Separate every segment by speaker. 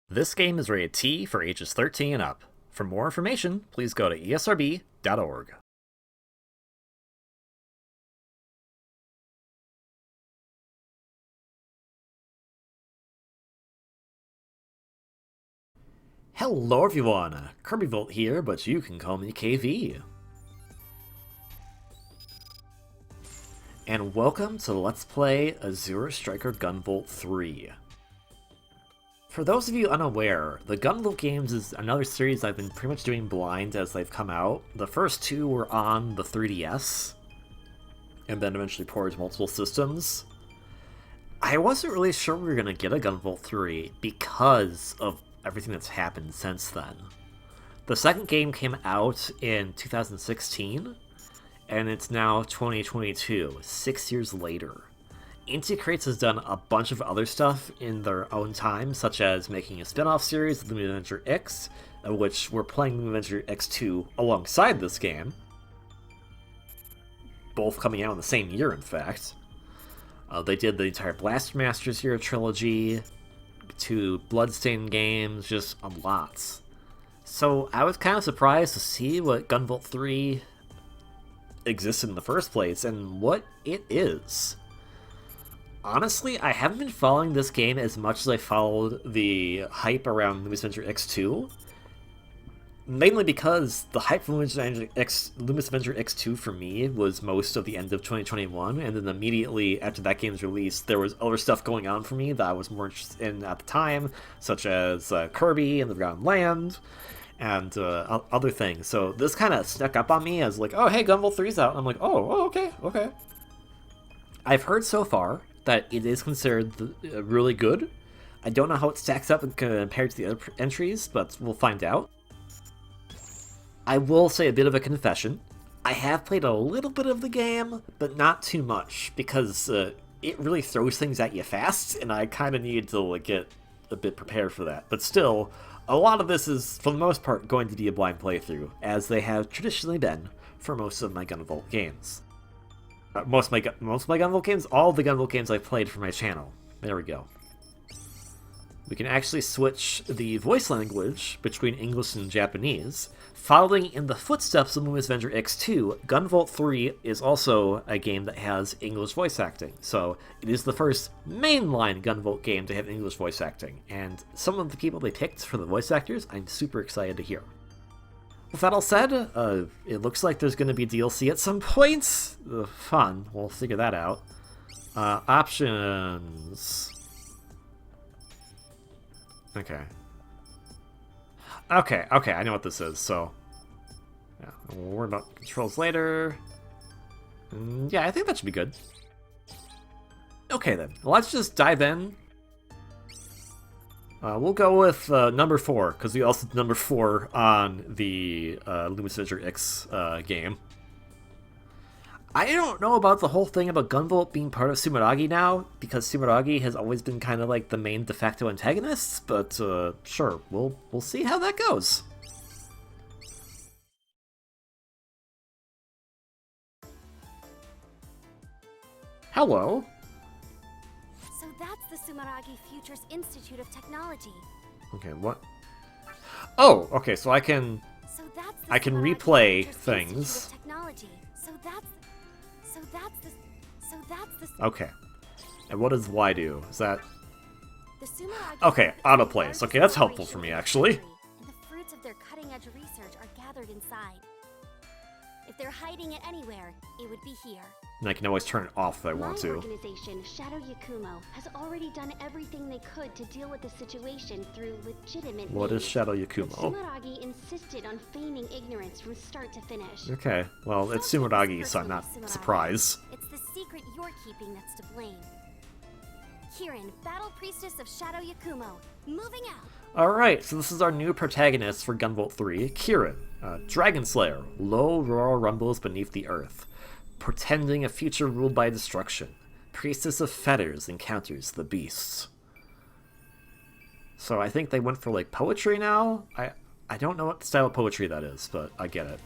Speaker 1: This game is rated T for ages 13 and up. For more information, please go to esrb.org. Hello everyone, Gunvolt here, but you can call me KV. And welcome to Let's Play Azure Striker Gunvolt 3. For those of you unaware, the Gunvolt games is another series I've been pretty much doing blind as they've come out. The first two were on the 3DS, and then eventually ported to multiple systems. I wasn't really sure we were going to get a Gunvolt 3 because of everything that's happened since then. The second game came out in 2016, and it's now 2022, 6 years later. Inti Creates has done a bunch of other stuff in their own time, such as making a spin-off series of Luminous Adventure X, of which we're playing Luminous Adventure X2 alongside this game. Both coming out in the same year, in fact. They did the entire Blaster Masters Hero trilogy, 2 Bloodstained games, just a lot. So I was kind of surprised to see what Gunvolt 3 existed in the first place, and what it is. Honestly, I haven't been following this game as much as I followed the hype around Luminous Adventure X2. Mainly because the hype for Luminous Adventure X2 for me was most of the end of 2021, and then immediately after that game's release, there was other stuff going on for me that I was more interested in at the time, such as Kirby and the Forgotten Land, and other things. So this kind of snuck up on me as like, oh hey, Gunvolt 3's out, and I'm like, oh okay. I've heard so far that it is considered really good. I don't know how it stacks up compared to the other entries, but we'll find out. I will say a bit of a confession. I have played a little bit of the game, but not too much, because it really throws things at you fast, and I kind of need to get a bit prepared for that. But still, a lot of this is, for the most part, going to be a blind playthrough, as they have traditionally been for most of my Gunvolt games. Most of my Gunvolt games? All the Gunvolt games I've played for my channel. There we go. We can actually switch the voice language between English and Japanese. Following in the footsteps of Luminous Adventure X2, Gunvolt 3 is also a game that has English voice acting. So it is the first mainline Gunvolt game to have English voice acting. And some of the people they picked for the voice actors, I'm super excited to hear. With that all said, it looks like there's going to be DLC at some point. Fun. We'll figure that out. Options. Okay, I know what this is, so... yeah, we'll worry about controls later. Yeah, I think that should be good. Okay then, let's just dive in. We'll go with number 4, because we also did number 4 on the Luminous Adventure X game. I don't know about the whole thing about Gunvolt being part of Sumeragi now, because Sumeragi has always been kind of like the main de facto antagonist, but sure, we'll see how that goes. Hello.
Speaker 2: So that's the Sumeragi Futures Institute of Technology.
Speaker 1: Okay, what? Oh, okay, so I can replay things. Okay. And what does Y do? Is that... okay, autoplays. Okay, that's helpful for me, actually.
Speaker 2: The fruits of their cutting-edge research are gathered inside. If they're hiding it anywhere, it would be here.
Speaker 1: And I can always turn it off if I want to.
Speaker 3: My organization, Shadow Yakumo, has already done everything they could to deal with the situation through legitimate
Speaker 1: What
Speaker 3: means.
Speaker 1: is Shadow Yakumo?
Speaker 3: Sumeragi insisted on feigning ignorance from start to finish.
Speaker 1: Okay, well, it's Sumeragi, so I'm not surprised.
Speaker 2: It's the secret you're keeping that's to blame. Kirin, Battle Priestess of Shadow Yakumo, moving out.
Speaker 1: Alright, so this is our new protagonist for Gunvolt 3, Kirin. Dragon Slayer, low roar rumbles beneath the earth. Portending a future ruled by destruction. Priestess of Fetters encounters the beasts. So I think they went for like poetry now? I don't know what style of poetry that is, but I get it.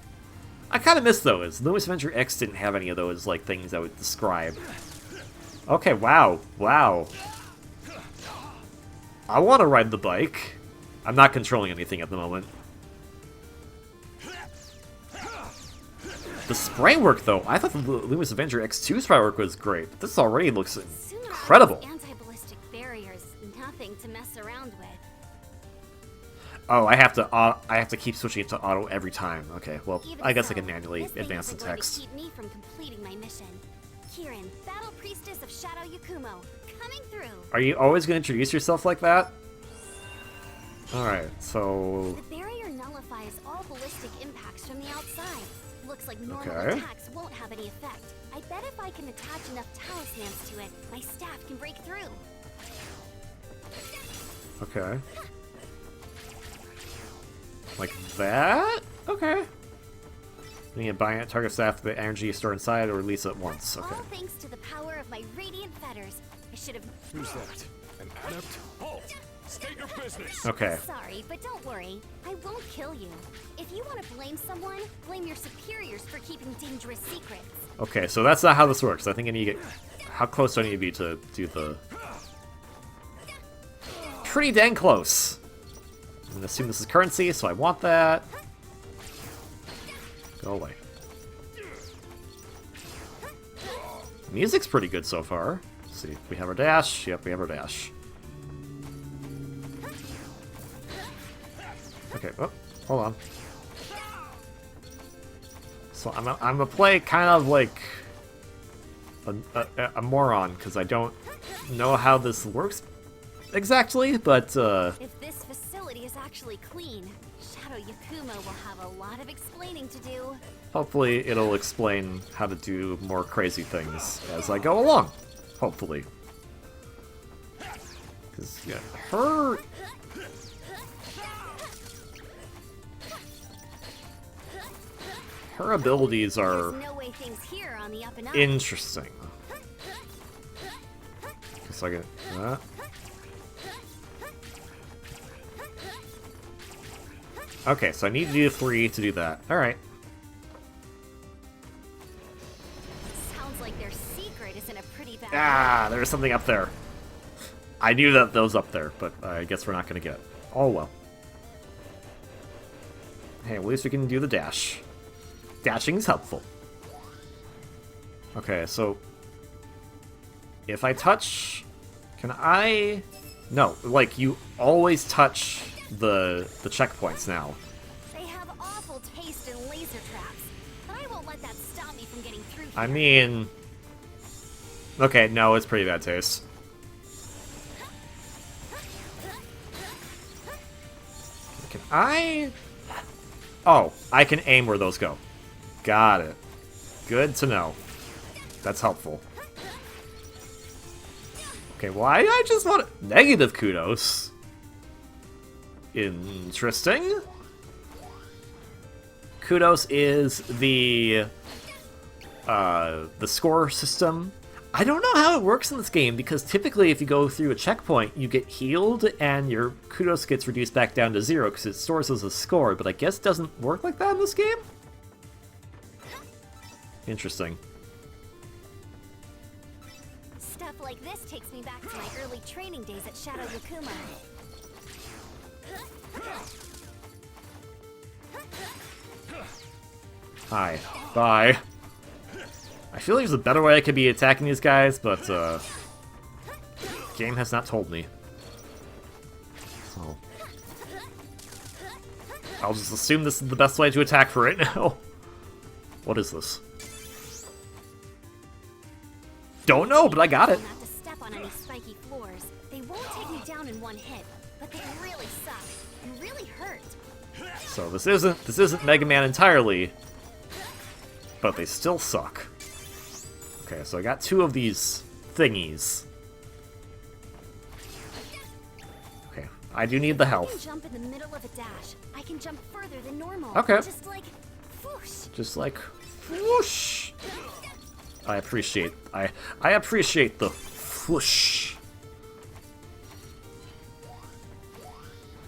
Speaker 1: I kind of miss those. Luminous Adventure X didn't have any of those like things I would describe. Okay, wow. I want to ride the bike. I'm not controlling anything at the moment. The sprite work, though, I thought the Luminous Avenger X2 sprite work was great. This already looks incredible.
Speaker 2: Anti-ballistic barriers, nothing to mess around with.
Speaker 1: Oh, I have to keep switching it to auto every time. Okay, well,
Speaker 2: Even
Speaker 1: I guess
Speaker 2: so,
Speaker 1: I can manually
Speaker 2: this thing
Speaker 1: advance the
Speaker 2: isn't going to
Speaker 1: text.
Speaker 2: keep me from completing my mission. Kirin, Battle Priestess of Shadow Yakumo, coming through.
Speaker 1: Are you always going to introduce yourself like that? Alright, so...
Speaker 2: The barrier nullifies all ballistic impacts from the outside. Looks like normal
Speaker 1: Okay.
Speaker 2: attacks won't have any effect. I bet if I can attach enough talismans to it, my staff can break through.
Speaker 1: Okay. Like that? Okay. You can buy it, target staff, the energy stored inside, or release it once. Okay.
Speaker 2: All thanks to the power of my radiant fetters. I should have...
Speaker 4: Who's that? An adept? Halt! State your business!
Speaker 1: Okay.
Speaker 2: Sorry, but don't worry. I won't kill you. If you want to blame someone, blame your superiors for keeping dangerous secrets.
Speaker 1: Okay, so that's not how this works. I think I need to get... How close do I need to be to do the... Pretty dang close. I'm gonna assume this is currency, so I want that. Go away. Music's pretty good so far. Let's see, we have our dash. Yep, we have our dash. Okay, oh, hold on. So I'm gonna play kind of like a moron, because I don't know how this works exactly, but
Speaker 2: If this facility is actually clean, Shadow Yakumo will have a lot of explaining to do.
Speaker 1: hopefully it'll explain how to do more crazy things as I go along. Hopefully. Because, yeah, her abilities are
Speaker 2: There's no way things here are on the up and up.
Speaker 1: interesting. Guess I get that. Okay, so I need to do 3 to do that. Alright.
Speaker 2: Sounds like their secret is in a pretty bad
Speaker 1: Ah, there's something up there. I knew that was up there, but I guess we're not going to get it. Oh well. Hey, at least we can do the dash. Dashing's helpful. Okay, so... If I touch... Can I... No, like, you always touch the checkpoints now.
Speaker 2: They have awful taste in laser traps, but I won't let that stop me from getting through.
Speaker 1: I mean... Okay, no, it's pretty bad taste. Can I... Oh, I can aim where those go. Got it. Good to know. That's helpful. Okay, well, I just want... Negative kudos. Interesting. Kudos is the score system. I don't know how it works in this game, because typically if you go through a checkpoint, you get healed and your kudos gets reduced back down to 0 because it stores as a score, but I guess it doesn't work like that in this game? Interesting.
Speaker 2: Stuff like this takes me back to my early training days at Shadow Yakumo.
Speaker 1: Hi. Bye. I feel like there's a better way I could be attacking these guys, but game has not told me. So I'll just assume this is the best way to attack for right now. What is this? Don't know, but I got it.
Speaker 2: Not to step on any spiky floors. They won't take me down in one hit, but they really suck and really hurt.
Speaker 1: So this isn't Mega Man entirely, but they still suck. Okay, so I got 2 of these thingies. Okay, I do need the
Speaker 2: I can
Speaker 1: health.
Speaker 2: jump in the middle of a dash. I can jump further than normal.
Speaker 1: Okay.
Speaker 2: Just like whoosh.
Speaker 1: Just like whoosh. I appreciate the whoosh.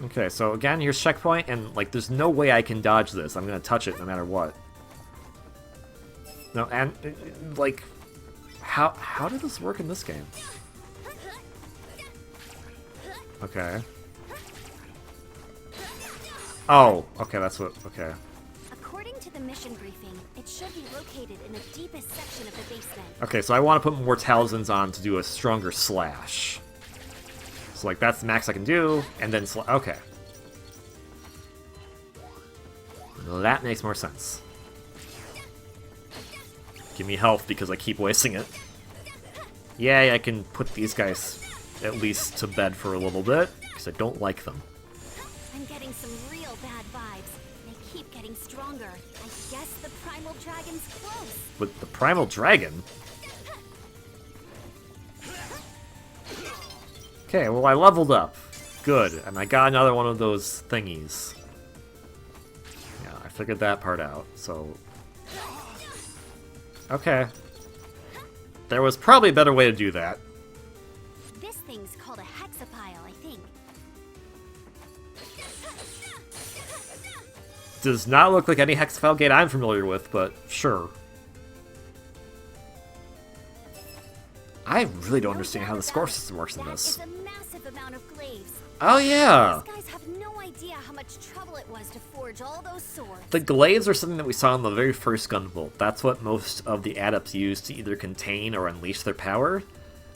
Speaker 1: Okay, so again, here's checkpoint, and like, there's no way I can dodge this. I'm gonna touch it no matter what. No, and like, how did this work in this game? Okay. Oh, okay, that's what... Okay.
Speaker 2: According to the mission briefing, it should be located in the deepest section of the basement.
Speaker 1: Okay, so I want to put more talismans on to do a stronger slash. So, like, that's the max I can do, and then... Okay. That makes more sense. Give me health because I keep wasting it. Yay, I can put these guys at least to bed for a little bit, because I don't like them.
Speaker 2: I'm getting some real bad vibes. They keep getting stronger. I guess the primal dragon's close.
Speaker 1: With the primal dragon? Okay, well I leveled up. Good, and I got another one of those thingies. Yeah, I figured that part out, so... Okay. There was probably a better way to do that.
Speaker 2: This thing's called a hexapile, I think.
Speaker 1: Does not look like any hexapile gate I'm familiar with, but sure. I really don't understand how the score system works in this.
Speaker 2: That is a massive amount of glaives.
Speaker 1: Oh yeah!
Speaker 2: These guys have no idea how much trouble it was to forge all those swords.
Speaker 1: The glaives are something that we saw in the very first Gunvolt. That's what most of the adepts used to either contain or unleash their power.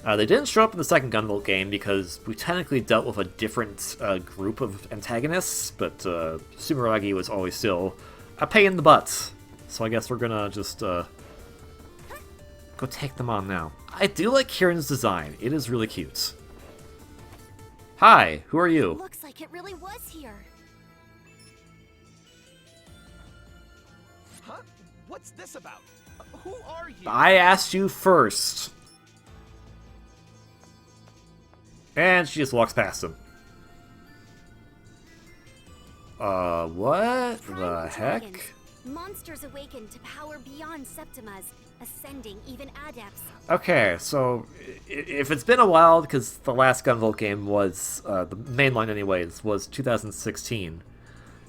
Speaker 1: They didn't show up in the second Gunvolt game because we technically dealt with a different group of antagonists, but Sumeragi was always still a pain in the butt. So I guess we're gonna just go take them on now. I do like Kieran's design. It is really cute. Hi, who are you?
Speaker 2: Looks like it really was here.
Speaker 5: Huh? What's this about? Who are you?
Speaker 1: I asked you first. And she just walks past him. What
Speaker 2: Primal
Speaker 1: the heck?
Speaker 2: dragons. Monsters awakened to power beyond Septimas, ascending even adepts.
Speaker 1: Okay, so if it's been a while, because the last Gunvolt game was, the main line anyways, was 2016,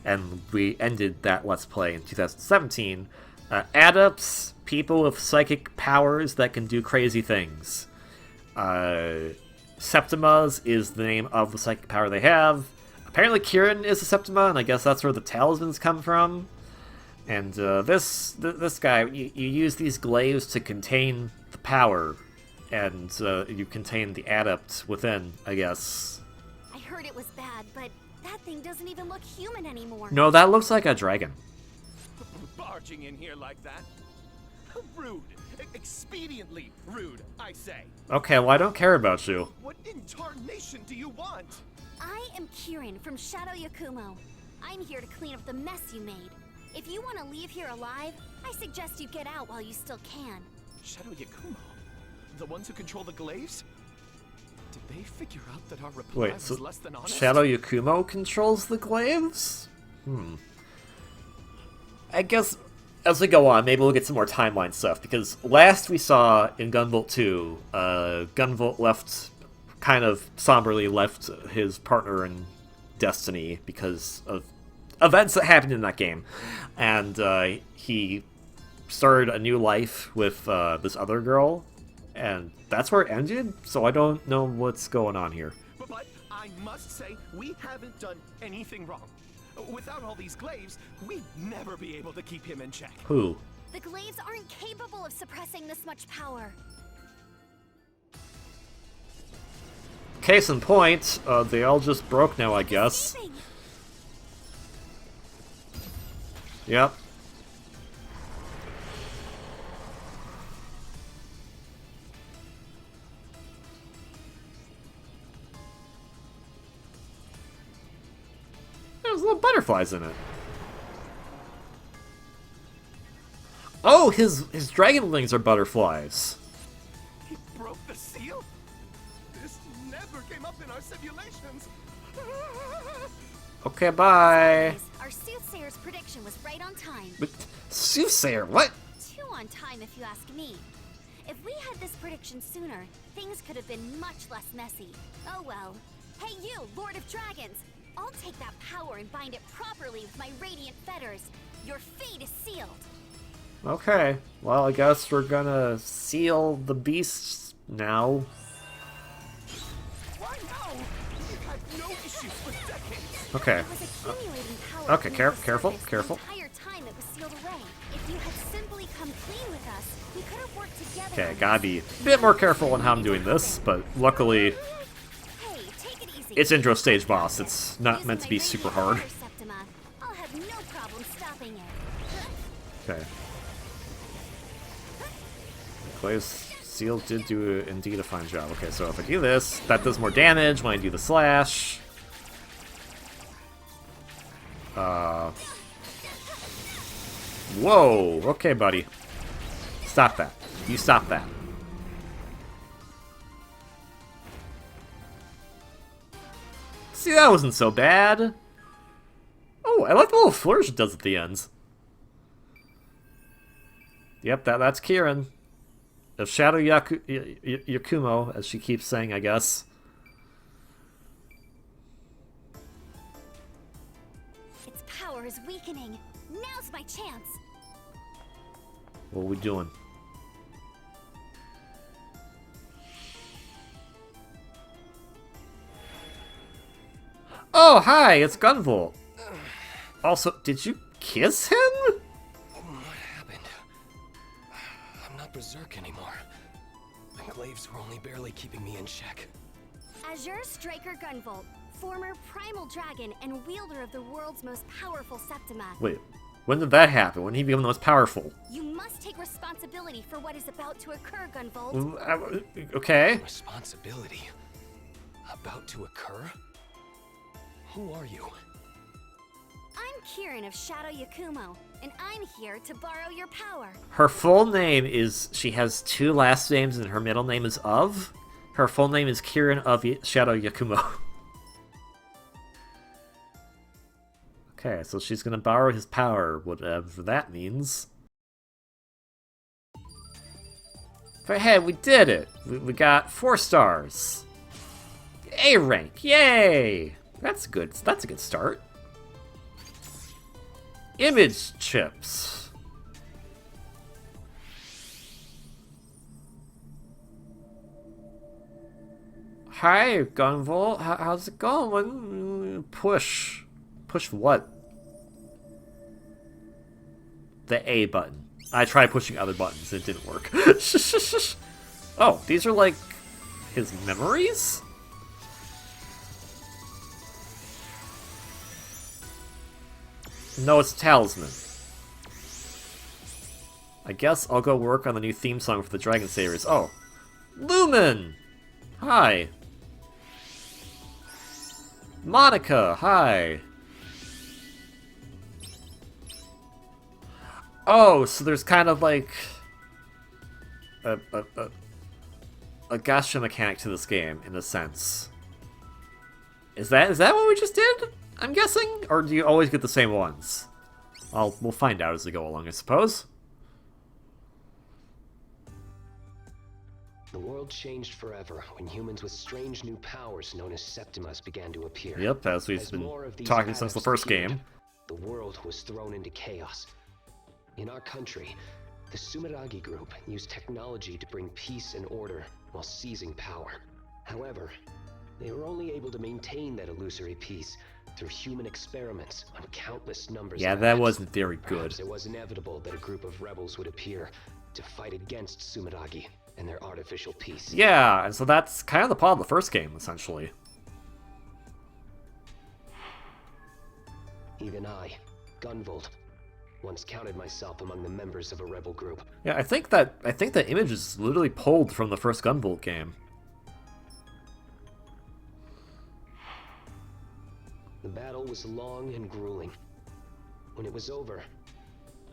Speaker 1: and we ended that Let's Play in 2017, adepts, people with psychic powers that can do crazy things. Septimas is the name of the psychic power they have. Apparently Kieran is a Septima, and I guess that's where the talismans come from. And this guy, you use these glaives to contain the power, and you contain the adept within, I guess.
Speaker 2: I heard it was bad, but that thing doesn't even look human anymore.
Speaker 1: No, that looks like a dragon.
Speaker 5: Barging in here like that? Rude. Expediently rude, I say.
Speaker 1: Okay, well I don't care about you.
Speaker 5: What incarnation do you want?
Speaker 2: I am Kieran from Shadow Yakumo. I'm here to clean up the mess you made. If you want to leave here alive, I suggest you get out while you still can.
Speaker 5: Shadow Yakumo? The ones who control the glaives? Did they figure out that our reply
Speaker 1: Wait,
Speaker 5: was
Speaker 1: so
Speaker 5: less than honest?
Speaker 1: Shadow Yakumo controls the glaives? I guess as we go on, maybe we'll get some more timeline stuff, because last we saw in Gunvolt 2, Gunvolt kind of somberly left his partner in Destiny because of events that happened in that game, and he started a new life with this other girl, and that's where it ended, so I don't know what's going on here.
Speaker 5: But I must say, we haven't done anything wrong. Without all these glaives, we'd never be able to keep him in check.
Speaker 1: Who?
Speaker 2: The glaives aren't capable of suppressing this much power.
Speaker 1: Case in point, they all just broke now, I guess.
Speaker 2: Escaping.
Speaker 1: Yep. There's little butterflies in it. Oh, his dragonlings are butterflies.
Speaker 5: He broke the seal? This never came up in our simulations.
Speaker 1: Okay, bye.
Speaker 2: Our soothsayer's prediction was right on time.
Speaker 1: But Soothsayer, what?
Speaker 2: Too on time if you ask me. If we had this prediction sooner, things could have been much less messy. Oh well. Hey you, Lord of Dragons! I'll take that power and bind it properly with my radiant fetters. Your fate is sealed.
Speaker 1: Okay, well, I guess we're gonna seal the beasts now.
Speaker 5: Why now? We've had no issues for decades.
Speaker 1: Okay.
Speaker 2: It was accumulating power
Speaker 1: Okay,
Speaker 2: beneath the
Speaker 1: careful,
Speaker 2: surface
Speaker 1: careful.
Speaker 2: The entire time it was sealed away. If you had simply come clean with us, we could have worked together.
Speaker 1: Okay,
Speaker 2: on
Speaker 1: gotta
Speaker 2: this.
Speaker 1: be a bit more careful on how I'm doing this, but luckily
Speaker 2: Hey, take it easy.
Speaker 1: it's intro stage boss. It's not
Speaker 2: Using
Speaker 1: meant to
Speaker 2: my
Speaker 1: be super
Speaker 2: radiant
Speaker 1: hard.
Speaker 2: water Septima, I'll have no problem stopping it.
Speaker 1: Okay. Clay's seal did do indeed a fine job. Okay, so if I do this, that does more damage when I do the slash. Whoa! Okay, buddy. Stop that. You stop that. See, that wasn't so bad. Oh, I like the little flourish it does at the end. Yep, that's Kieran. Of Shadow Yakumo, as she keeps saying, I guess.
Speaker 2: Its power is weakening. Now's my chance.
Speaker 1: What are we doing? Oh, hi, it's Gunvolt. Also, did you kiss him?
Speaker 6: What happened? I'm not berserk anymore. My glaives were only barely keeping me in check.
Speaker 2: Azure Striker Gunvolt, former primal dragon and wielder of the world's most powerful Septima.
Speaker 1: Wait, when did that happen? When did he become the most powerful?
Speaker 2: You must take responsibility for what is about to occur, Gunvolt.
Speaker 1: Okay.
Speaker 6: Responsibility? About to occur? Who are you?
Speaker 2: I'm Kieran of Shadow Yakumo, and I'm here to borrow your power.
Speaker 1: Her full name is, she has two last names and her middle name is Of. Her full name is Kieran of Shadow Yakumo. Okay, so she's gonna borrow his power, whatever that means. But hey, we did it! We got 4 stars. A rank, yay! That's good. That's a good start. Image chips. Hi, Gunvolt. How's it going? Push. Push what? The A button. I tried pushing other buttons. It didn't work. Oh, these are like his memories? No, it's Talisman. I guess I'll go work on the new theme song for the Dragon Savers. Oh. Lumen! Hi. Monica, hi. Oh, so there's kind of like a gacha mechanic to this game, in a sense. Is that what we just did? I'm guessing? Or do you always get the same ones? We'll find out as we go along, I suppose.
Speaker 6: The world changed forever when humans with strange new powers known as Septimas began to appear.
Speaker 1: Yep, as we've been talking since the first game.
Speaker 6: The world was thrown into chaos. In our country, the Sumeragi group used technology to bring peace and order while seizing power. However, they were only able to maintain that illusory peace through human experiments on countless numbers
Speaker 1: Yeah,
Speaker 6: of
Speaker 1: that
Speaker 6: maps.
Speaker 1: wasn't very good.
Speaker 6: Perhaps it was inevitable that a group of rebels would appear to fight against Sumeragi and their artificial peace.
Speaker 1: Yeah, and so that's kind of the plot of the first game, essentially.
Speaker 6: Even I, Gunvolt, once counted myself among the members of a rebel group.
Speaker 1: Yeah, I think that image is literally pulled from the first Gunvolt game.
Speaker 6: The battle was long and grueling. When it was over,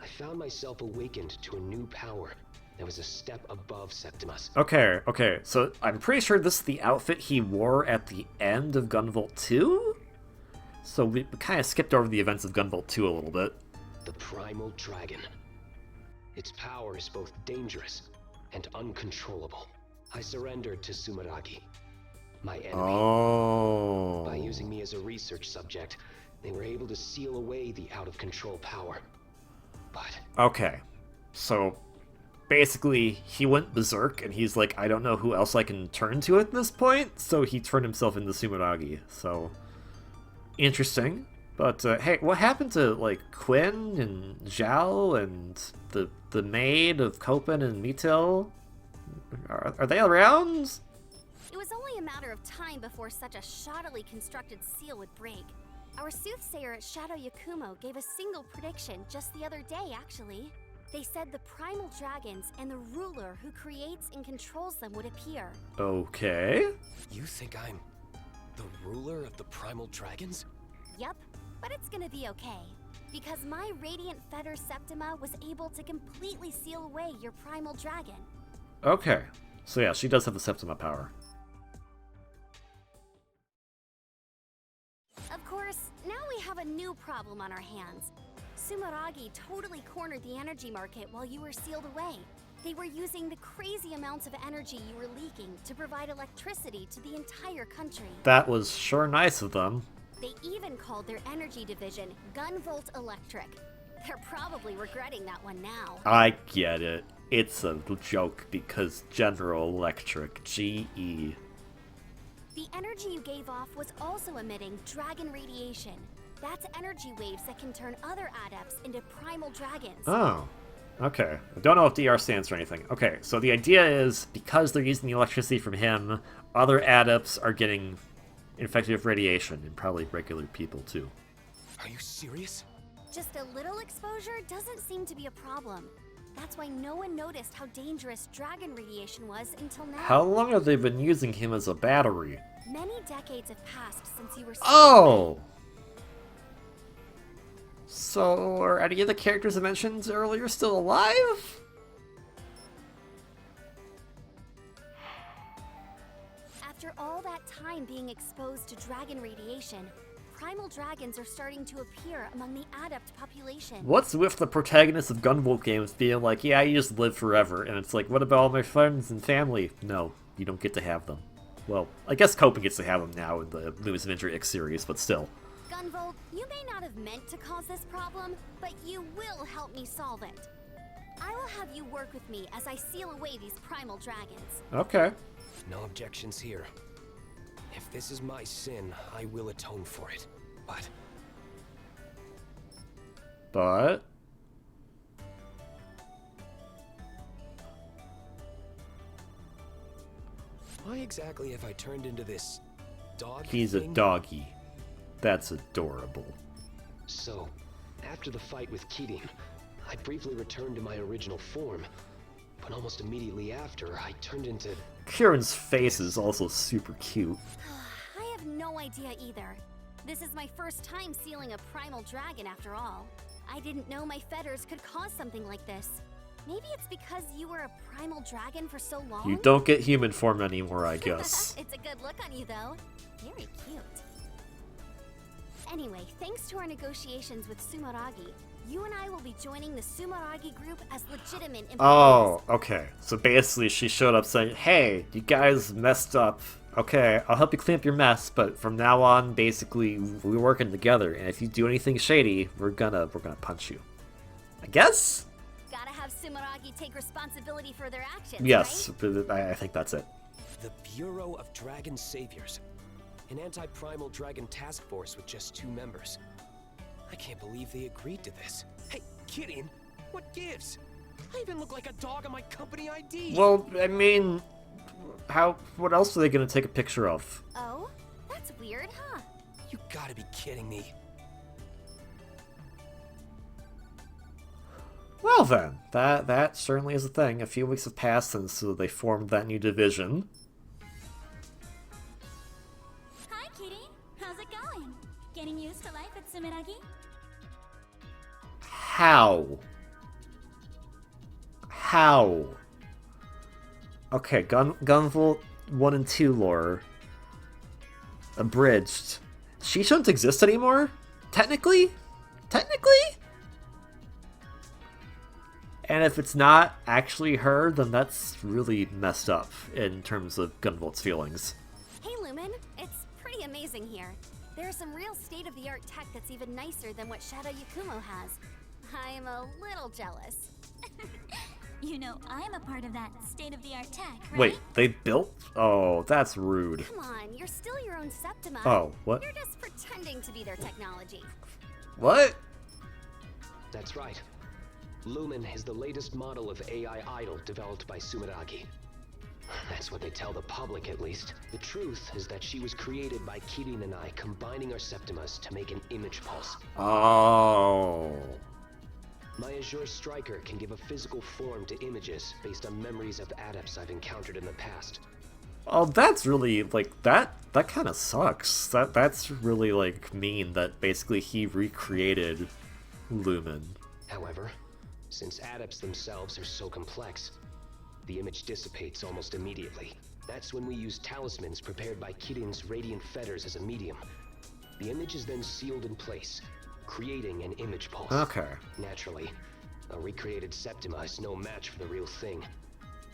Speaker 6: I found myself awakened to a new power that was a step above Septimus.
Speaker 1: Okay, so I'm pretty sure this is the outfit he wore at the end of Gunvolt 2? So we kind of skipped over the events of Gunvolt 2 a little bit.
Speaker 6: The Primal Dragon. Its power is both dangerous and uncontrollable. I surrendered to Sumeragi, my enemy.
Speaker 1: Oh.
Speaker 6: By using me as a research subject, they were able to seal away the out-of-control power. But
Speaker 1: Okay, so basically he went berserk and he's like, I don't know who else I can turn to at this point, so he turned himself into Sumeragi, so interesting. But hey, what happened to like Quinn and Zhao and the maid of Copen and Mito? Are they around?
Speaker 2: It was only a matter of time before such a shoddily constructed seal would break. Our soothsayer at Shadow Yakumo gave a single prediction just the other day, actually. They said the primal dragons and the ruler who creates and controls them would appear.
Speaker 1: Okay.
Speaker 6: You think I'm the ruler of the primal dragons?
Speaker 2: Yup, but it's gonna be okay. Because my Radiant Fetter Septima was able to completely seal away your primal dragon.
Speaker 1: Okay. So yeah, she does have the Septima power.
Speaker 2: Of course, now we have a new problem on our hands. Sumeragi totally cornered the energy market while you were sealed away. They were using the crazy amounts of energy you were leaking to provide electricity to the entire country.
Speaker 1: That was sure nice of them.
Speaker 2: They even called their energy division Gunvolt Electric. They're probably regretting that one now.
Speaker 1: I get it. It's a joke because General Electric, GE.
Speaker 2: The energy you gave off was also emitting dragon radiation. That's energy waves that can turn other adepts into primal dragons.
Speaker 1: Oh, okay. I don't know if DR stands for anything. Okay, so the idea is, because they're using the electricity from him, other adepts are getting infected with radiation, and probably regular people too.
Speaker 6: Are you serious?
Speaker 2: Just a little exposure doesn't seem to be a problem. That's why no one noticed how dangerous dragon radiation was until now.
Speaker 1: How long have they been using him as a battery?
Speaker 2: Many decades have passed since you were...
Speaker 1: Oh! So, are any of the characters I mentioned earlier still alive?
Speaker 2: After all that time being exposed to dragon radiation, primal dragons are starting to appear among the adept population.
Speaker 1: What's with the protagonists of Gunvolt games being like, yeah, you just live forever, and it's like, what about all my friends and family? No, you don't get to have them. Well, I guess Copen gets to have them now in the Moves of Injury X series, but still.
Speaker 2: Gunvolt, you may not have meant to cause this problem, but you will help me solve it. I will have you work with me as I seal away these primal dragons.
Speaker 1: Okay.
Speaker 6: No objections here. If this is my sin, I will atone for it. But... why exactly have I turned into this dog
Speaker 1: He's a
Speaker 6: thing?
Speaker 1: doggy. That's adorable.
Speaker 6: So, after the fight with Kirin, I briefly returned to my original form. But almost immediately after, I turned into...
Speaker 1: Kieran's face is also super cute.
Speaker 2: I have no idea either. This is my first time sealing a primal dragon after all. I didn't know my fetters could cause something like this. Maybe it's because you were a primal dragon for so long?
Speaker 1: You don't get human form anymore, I guess.
Speaker 2: It's a good look on you, though. Very cute. Anyway, thanks to our negotiations with Sumeragi, you and I will be joining the Sumeragi group as legitimate employees.
Speaker 1: Oh, okay. So basically she showed up saying, hey, you guys messed up. Okay, I'll help you clean up your mess, but from now on, basically, we're working together, and if you do anything shady, we're gonna punch you. I guess?
Speaker 2: Gotta have Sumeragi take responsibility for their actions,
Speaker 1: Yes,
Speaker 2: right?
Speaker 1: but I think that's it.
Speaker 6: the Bureau of Dragon Saviors. An anti-primal dragon task force with just 2 members. I can't believe they agreed to this.
Speaker 5: Hey, Kirin, what gives? I even look like a dog on my company ID.
Speaker 1: Well, I mean, what else are they gonna take a picture of?
Speaker 2: Oh? That's weird, huh?
Speaker 6: You gotta be kidding me.
Speaker 1: Well then, that certainly is a thing. A few weeks have passed since they formed that new division.
Speaker 7: Hi, Kitty. How's it going? Getting used to life at Sumeragi?
Speaker 1: How? How? Okay, Gunvolt 1 and 2 lore. Abridged. She shouldn't exist anymore? Technically? Technically? And if it's not actually her, then that's really messed up in terms of Gunvolt's feelings.
Speaker 2: Hey, Lumen. It's pretty amazing here. There's some real state-of-the-art tech that's even nicer than what Shadow Yakumo has. I'm a little jealous.
Speaker 7: You know, I'm a part of that state-of-the-art tech, right?
Speaker 1: Wait, they built? Oh, that's rude.
Speaker 2: Come on, you're still your own Septima.
Speaker 1: Oh, what?
Speaker 2: You're just pretending to be their technology.
Speaker 1: What?
Speaker 6: That's right. Lumen is the latest model of AI idol developed by Sumeragi. That's what they tell the public, at least. The truth is that she was created by Kirin and I combining our Septimas to make an image pulse.
Speaker 1: Oh.
Speaker 6: My Azure Striker can give a physical form to images based on memories of adepts I've encountered in the past.
Speaker 1: Oh, that's really, like, that kind of sucks. That's really, like, mean that basically he recreated Lumen.
Speaker 6: However, since adepts themselves are so complex, the image dissipates almost immediately. That's when we use talismans prepared by Kirin's radiant fetters as a medium. The image is then sealed in place, creating an image pulse.
Speaker 1: Okay.
Speaker 6: Naturally, a recreated Septima is no match for the real thing,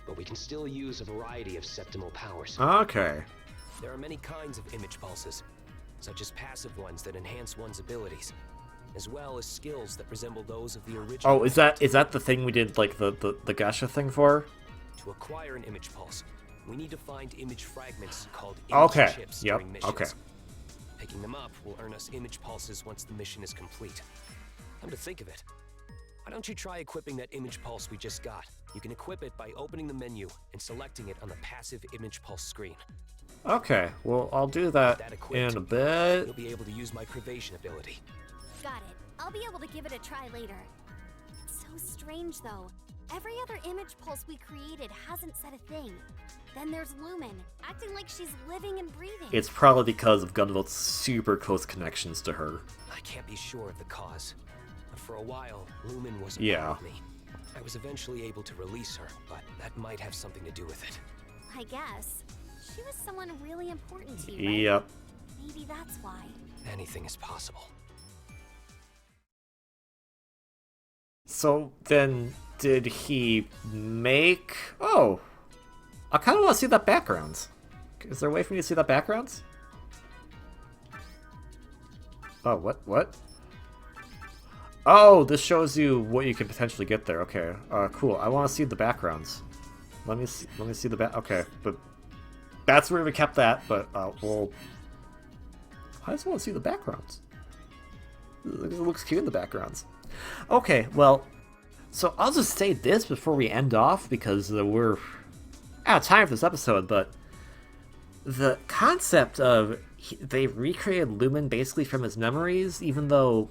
Speaker 6: but we can still use a variety of septimal powers.
Speaker 1: Okay.
Speaker 8: There are many kinds of image pulses, such as passive ones that enhance one's abilities, as well as skills that resemble those of the original.
Speaker 1: Oh, is that the thing we did, like, the Gasha thing for?
Speaker 8: To acquire an image pulse, we need to find image fragments called image
Speaker 1: Okay.
Speaker 8: chips
Speaker 1: Yep.
Speaker 8: during missions.
Speaker 1: Okay.
Speaker 8: Picking them up will earn us image pulses once the mission is complete. Come to think of it, why don't you try equipping that image pulse we just got? You can equip it by opening the menu and selecting it on the passive image pulse screen.
Speaker 1: Okay. Well, I'll do that in a bit.
Speaker 8: You'll be able to use my privation ability.
Speaker 2: Got it. I'll be able to give it a try later. It's so strange, though. Every other image pulse we created hasn't said a thing. Then there's Lumen, acting like she's living and breathing.
Speaker 1: It's probably because of Gunvolt's super close connections to her.
Speaker 8: I can't be sure of the cause, but for a while, Lumen was a
Speaker 1: Yeah.
Speaker 8: part of me. I was eventually able to release her, but that might have something to do with it.
Speaker 2: I guess. She was someone really important to you, right?
Speaker 1: Yep.
Speaker 2: Maybe that's why.
Speaker 8: Anything is possible.
Speaker 1: So then, did he make... Oh! I kind of want to see that background. Is there a way for me to see that background? Oh, what? Oh, this shows you what you can potentially get there. Okay, cool. I want to see the backgrounds. Let me see the back. Okay, but that's where we kept that. But well, I just want to see the backgrounds. It looks cute in the backgrounds. Okay, well, so I'll just say this before we end off because we're out of time for this episode. But the concept of they recreated Lumen basically from his memories, even though.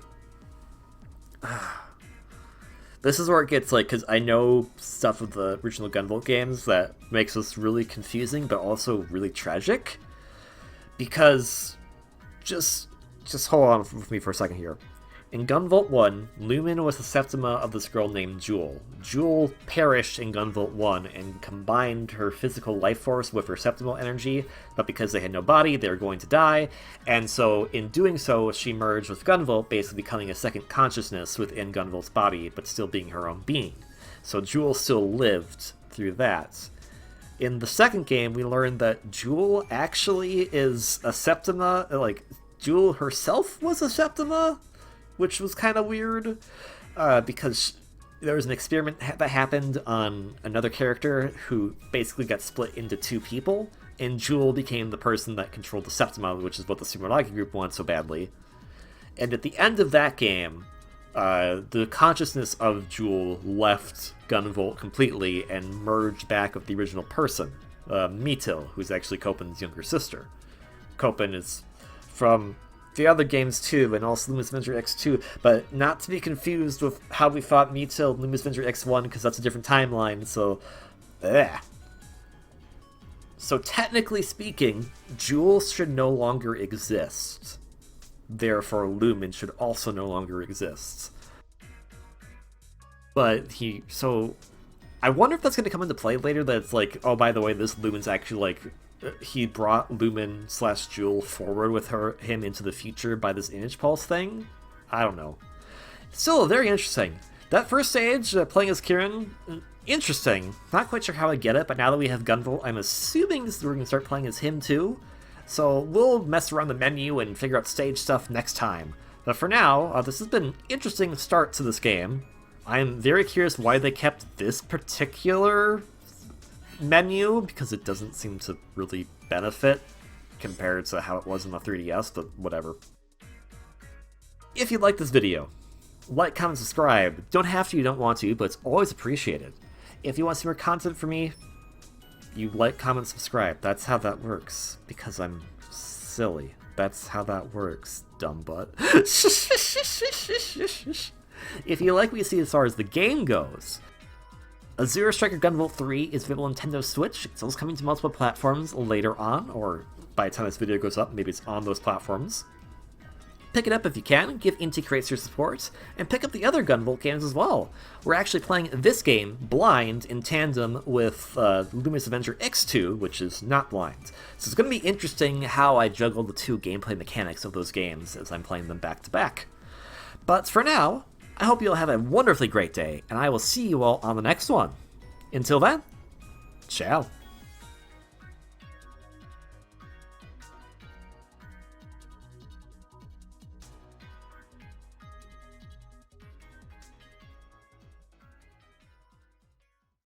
Speaker 1: This is where it gets, like, because I know stuff of the original Gunvolt games that makes this really confusing, but also really tragic. Because, just hold on with me for a second here. In Gunvolt 1, Lumen was the Septima of this girl named Jewel. Jewel perished in Gunvolt 1 and combined her physical life force with her septimal energy, but because they had no body, they were going to die, and so in doing so, she merged with Gunvolt, basically becoming a second consciousness within Gunvolt's body, but still being her own being. So Jewel still lived through that. In the second game, we learned that Jewel actually is a Septima, like, Jewel herself was a Septima, which was kind of weird, because there was an experiment that happened on another character who basically got split into two people, and Jewel became the person that controlled the Septima, which is what the Sumeragi group wants so badly. And at the end of that game, the consciousness of Jewel left Gunvolt completely and merged back with the original person, Metil, who's actually Copen's younger sister. Copen is from the other games too, and also Luminous Avenger X2, but not to be confused with how we fought Metil in Luminous Avenger X1, because that's a different timeline, so... So technically speaking, Jewel should no longer exist. Therefore, Lumen should also no longer exist. But so... I wonder if that's going to come into play later, that it's like, oh, by the way, this Lumen's actually, like... He brought Lumen/Jewel forward with him into the future by this image pulse thing? I don't know. Still, very interesting. That first stage, playing as Kirin, interesting. Not quite sure how I get it, but now that we have Gunvolt, I'm assuming we're going to start playing as him too. So we'll mess around the menu and figure out stage stuff next time. But for now, this has been an interesting start to this game. I'm very curious why they kept this particular menu, because it doesn't seem to really benefit compared to how it was in the 3DS, but whatever. If you like this video, like, comment, subscribe. Don't have to, you don't want to, but it's always appreciated. If you want some more content from me, you like, comment, subscribe. That's how that works, because I'm silly. That's how that works, dumb butt. If you like what you see as far as the game goes, Azure Striker Gunvolt 3 is available on Nintendo Switch. It's also coming to multiple platforms later on, or by the time this video goes up, maybe it's on those platforms. Pick it up if you can, give Inti Creates your support, and pick up the other Gunvolt games as well. We're actually playing this game blind in tandem with Luminous Avenger X2, which is not blind. So it's going to be interesting how I juggle the two gameplay mechanics of those games as I'm playing them back to back. But for now, I hope you'll have a wonderfully great day, and I will see you all on the next one. Until then, ciao.